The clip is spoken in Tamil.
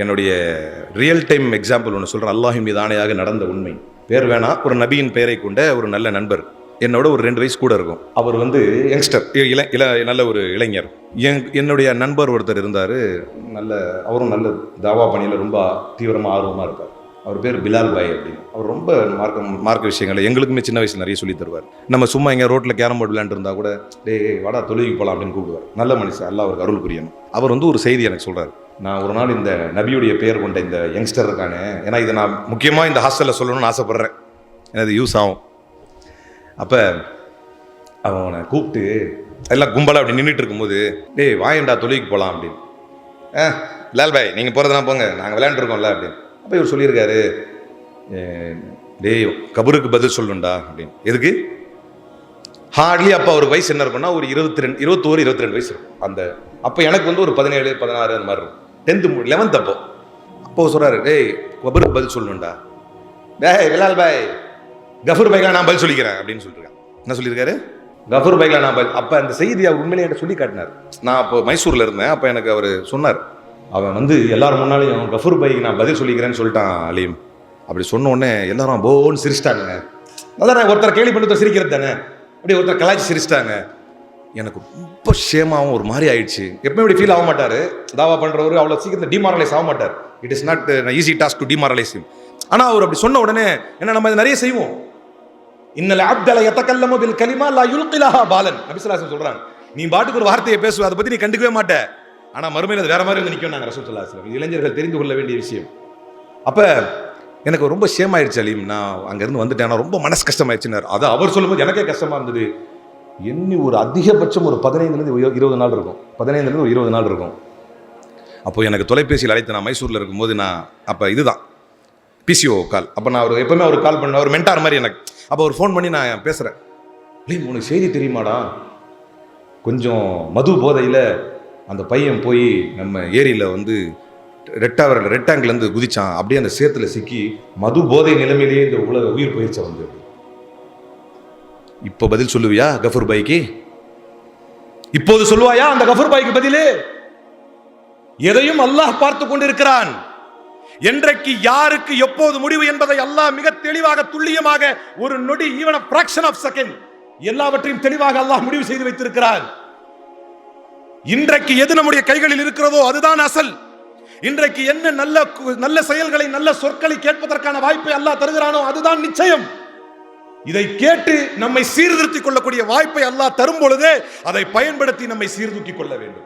என்னுடைய ரியல் டைம் எக்ஸாம்பிள் ஒன்று சொல்கிறேன். அல்லாஹின் மீது ஆணையாக நடந்த உண்மை. பேர் வேணா, ஒரு நபியின் பெயரை கொண்ட ஒரு நல்ல நண்பர், என்னோட ஒரு 2 வயசு கூட இருக்கும். அவர் வந்து யங்ஸ்டர், நல்ல ஒரு இளைஞர். என்னுடைய நண்பர் ஒருத்தர் இருந்தார், அவரும் நல்ல தாவா பணியில் ரொம்ப தீவிரமாக ஆர்வமாக இருப்பார். அவர் பேர் பிலால் பாய் அப்படின்னு. அவர் ரொம்ப மார்க்க விஷயங்களை எங்களுக்குமே சின்ன வயசில் நிறைய சொல்லி தருவார். நம்ம சும்மா எங்கே ரோட்டில் கேரம் போர்டு விளையாண்டு இருந்தால் கூட, வாடா தொழுகைக்கு போகலாம் அப்படின்னு கூப்பிடுவார். நல்ல மனுஷன், அல்லாஹ் அவருக்கு அருள் புரியணும். அவர் வந்து ஒரு செய்தி எனக்கு சொல்கிறார். நான் ஒரு நாள் இந்த நபியுடைய பெயர் கொண்ட இந்த யங்ஸ்டர் இருக்கானே, ஏன்னா இதை நான் முக்கியமாக இந்த ஹாஸ்டலில் சொல்லணும்னு ஆசைப்பட்றேன், எனக்கு யூஸ் ஆகும். அப்போ அவனை கூப்பிட்டு எல்லாம் கும்பலாக அப்படி நின்றுட்டு இருக்கும்போது, வாயண்டா தொழுகைக்கு போகலாம் அப்படின்னு. பிலால் பாய், நீங்கள் போகிறதுனா போங்க, நாங்கள் விளையாண்டுருக்கோம்ல அப்படின்னு. அப்போ இவர் சொல்லியிருக்காரு, கபருக்கு பதில் சொல்லணும்டா அப்படின்னு. எதுக்கு? ஹார்ட்லி அப்போ ஒரு வயசு என்ன இருக்கும்னா ஒரு 21, 22 வயசு இருக்கும். அப்போ எனக்கு வந்து ஒரு 17, 16 அந்த மாதிரி இருக்கும். 10th 11th அப்போ சொல்கிறாரு, கபருக்கு பதில் சொல்லணும்டா. பிலால் பாய், கஃபூர் பைக்லாம் நான் பதில் சொல்லிக்கிறேன் அப்படின்னு சொல்லியிருக்கேன். என்ன சொல்லியிருக்காரு? கஃபூர் பைக்லாம் நான் பதில். அப்போ அந்த செய்தி அவர் உண்மையிலே என்கிட்ட சொல்லி காட்டினார். நான் அப்போ மைசூரில் இருந்தேன். அப்போ எனக்கு அவர் சொன்னார், அவன் வந்து எல்லாரும் முன்னாலேயும் கஃபூர் பைக்கு நான் பதில் சொல்லிக்கிறேன்னு சொல்லிட்டான் அலீம். அப்படி சொன்ன உடனே எல்லாரும் போன்னு சிரிச்சிட்டாங்க. அதான் ஒருத்தர் கேள்வி பண்ணி சிரிக்கிறது தானே, அப்படியே ஒருத்தர் கலாய்ச்சி சிரிச்சிட்டாங்க. எனக்கு ரொம்ப ஷேமாகவும் ஒரு மாதிரி ஆயிடுச்சு. எப்பவுமே இப்படி ஃபீல் ஆக மாட்டார் தாவா பண்ணுறவர், அவ்வளோ சீக்கிரத்தில் டிமாரலைஸ் ஆக மாட்டார். It is not easy task to demoralise him. ஆனால் அவர் அப்படி சொன்ன உடனே என்ன, நம்ம இதை நிறைய செய்வோம். இன்னல் அப்தல யதகல்லமு பில் கலிமா லா யுல்கிலஹா பாலன். நபி ஸல்லல்லாஹு அலைஹி வஸல்லம் சொல்றாங்க, நீ பாட்டுக்கு ஒரு வார்த்தையை பேசுவ, அதை பத்தி நீ கண்டுக்கவே மாட்ட, ஆனா மறுமையில அது வேற மாதிரி வந்து நிற்கும். நாங்கள் ரசூல் ஸல்லல்லாஹு அலைஹி வஸல்லம் இளைஞர்கள் தெரிந்து கொள்ள வேண்டிய விஷயம். அப்ப எனக்கு ரொம்ப ஷேம் ஆயிடுச்சு அலீம், நான் அங்கேருந்து வந்துட்டேன், ரொம்ப மனசு கஷ்டமாயிடுச்சுன்னாரு. அதை அவர் சொல்லும்போது எனக்கே கஷ்டமா இருந்தது. இன்னி ஒரு அதிகபட்சம் ஒரு 15லேருந்து 20 நாள் இருக்கும். 15லேருந்து ஒரு 20 நாள் இருக்கும். அப்போ எனக்கு தொலைபேசியில் அழைத்து, நான் மைசூரில் இருக்கும்போது, நான் அப்போ இதுதான் பிசிஓ கால். அப்போ நான் அவர் எப்பவுமே அவர் கால் பண்ண ஒரு மென்டார் மாதிரி எனக்கு. அப்போ ஒரு ஃபோன் பண்ணி நான் பேசுகிறேன், உனக்கு செய்தி தெரியுமாடா, கொஞ்சம் மது போதையில் அந்த பையன் போய் நம்ம ஏரியில் வந்து ரெக்டாங்கிலேருந்து குதிச்சான், அப்படியே அந்த சேத்துல சிக்கி மது போதை நிலைமையிலேயே இந்த உயிர் போயிடுச்ச வந்து. இப்போ பதில் சொல்லுவியா கஃபூர் பாய்க்கு? இப்போது சொல்லுவாயா அந்த கஃபூர் பாய்க்கு பதில்? எதையும் அல்லாஹ் பார்த்து கொண்டிருக்கிறான். என்றைக்கு யாருக்கு எப்போது முடிவு என்பதை அல்லாஹ் மிக தெளிவாக துல்லியமாக ஒரு நொடி, even a fraction of second, எல்லாவற்றையும் தெளிவாக அல்லாஹ் முடிவு செய்து வைத்திருக்கிறான். இன்றைக்கு எது நம்முடைய கைகளில் இருக்கிறதோ அதுதான் அசல். இன்றைக்கு என்ன நல்ல செயல்களை, நல்ல சொற்களை கேட்பதற்கான வாய்ப்பை அல்லாஹ் தருகிறானோ அதுதான் நிச்சயம். இதை கேட்டு நம்மை சீர்திருத்திக் கொள்ளக்கூடிய வாய்ப்பை அல்லாஹ் தரும் பொழுதே அதை பயன்படுத்தி நம்மை சீர்தூக்கிக் கொள்ள வேண்டும்.